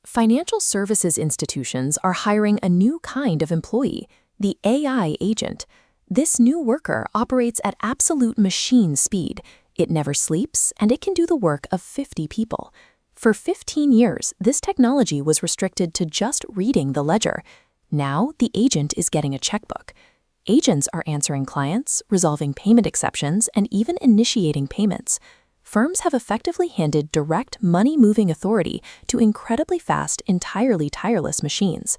Financial services institutions are hiring a new kind of employee, the AI agent. This new worker operates at absolute machine speed. It never sleeps, and it can do the work of 50 people. For 15 years, this technology was restricted to just reading the ledger. Now, the agent is getting a checkbook. Agents are answering clients, resolving payment exceptions, and even initiating payments. Firms have effectively handed direct money-moving authority to incredibly fast, entirely tireless machines.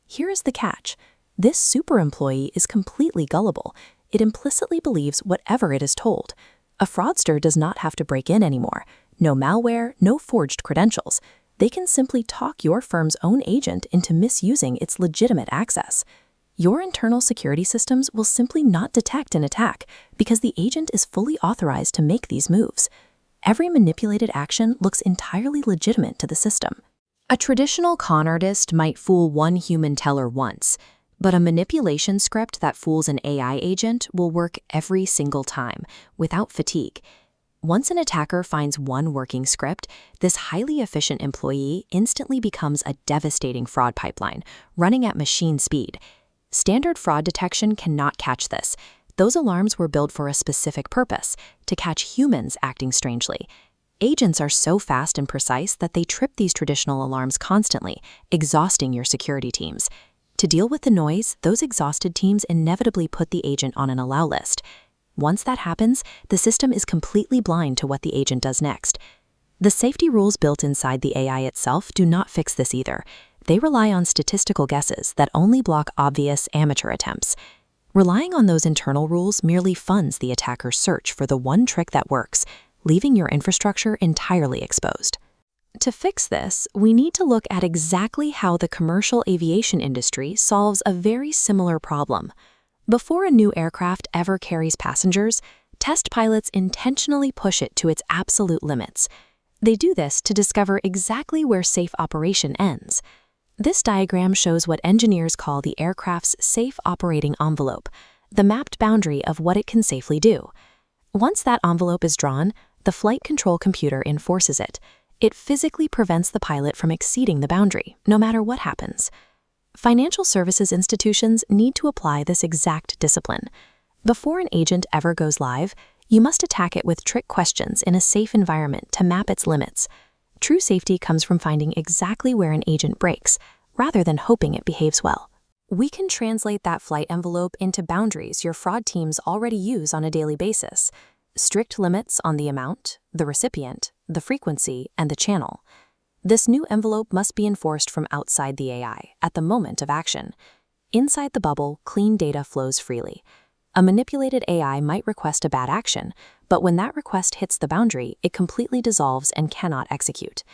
Here is the catch. This super employee is completely gullible. It implicitly believes whatever it is told. A fraudster does not have to break in anymore. No malware, no forged credentials. They can simply talk your firm's own agent into misusing its legitimate access. Your internal security systems will simply not detect an attack because the agent is fully authorized to make these moves. Every manipulated action looks entirely legitimate to the system. A traditional con artist might fool one human teller once, but a manipulation script that fools an AI agent will work every single time, without fatigue. Once an attacker finds one working script, this highly efficient employee instantly becomes a devastating fraud pipeline, running at machine speed. Standard fraud detection cannot catch this. Those alarms were built for a specific purpose, to catch humans acting strangely. Agents are so fast and precise that they trip these traditional alarms constantly, exhausting your security teams. To deal with the noise, those exhausted teams inevitably put the agent on an allow list. Once that happens, the system is completely blind to what the agent does next. The safety rules built inside the AI itself do not fix this either. They rely on statistical guesses that only block obvious amateur attempts. Relying on those internal rules merely funds the attacker's search for the one trick that works, leaving your infrastructure entirely exposed. To fix this, we need to look at exactly how the commercial aviation industry solves a very similar problem. Before a new aircraft ever carries passengers, test pilots intentionally push it to its absolute limits. They do this to discover exactly where safe operation ends. This diagram shows what engineers call the aircraft's safe operating envelope, the mapped boundary of what it can safely do. Once that envelope is drawn, the flight control computer enforces it. It physically prevents the pilot from exceeding the boundary, no matter what happens. Financial services institutions need to apply this exact discipline. Before an agent ever goes live, you must attack it with trick questions in a safe environment to map its limits. True safety comes from finding exactly where an agent breaks, rather than hoping it behaves well. We can translate that flight envelope into boundaries your fraud teams already use on a daily basis. Strict limits on the amount, the recipient, the frequency, and the channel. This new envelope must be enforced from outside the AI at the moment of action. Inside the bubble, clean data flows freely. A manipulated AI might request a bad action, but when that request hits the boundary, it completely dissolves and cannot execute.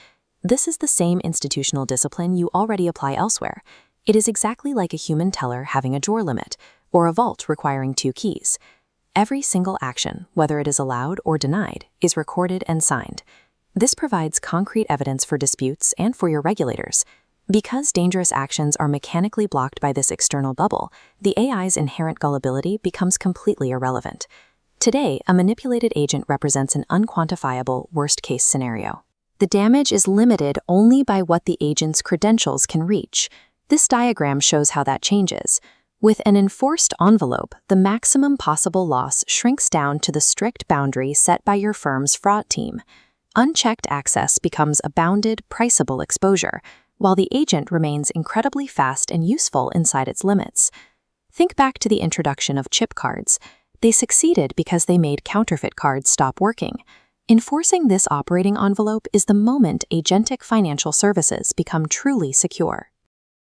This is the same institutional discipline you already apply elsewhere. It is exactly like a human teller having a drawer limit, or a vault requiring 2 keys. Every single action, whether it is allowed or denied, is recorded and signed. This provides concrete evidence for disputes and for your regulators. Because dangerous actions are mechanically blocked by this external bubble, the AI's inherent gullibility becomes completely irrelevant. Today, a manipulated agent represents an unquantifiable worst-case scenario. The damage is limited only by what the agent's credentials can reach. This diagram shows how that changes. With an enforced envelope, the maximum possible loss shrinks down to the strict boundary set by your firm's fraud team. Unchecked access becomes a bounded, priceable exposure, while the agent remains incredibly fast and useful inside its limits. Think back to the introduction of chip cards. They succeeded because they made counterfeit cards stop working. Enforcing this operating envelope is the moment agentic financial services become truly secure.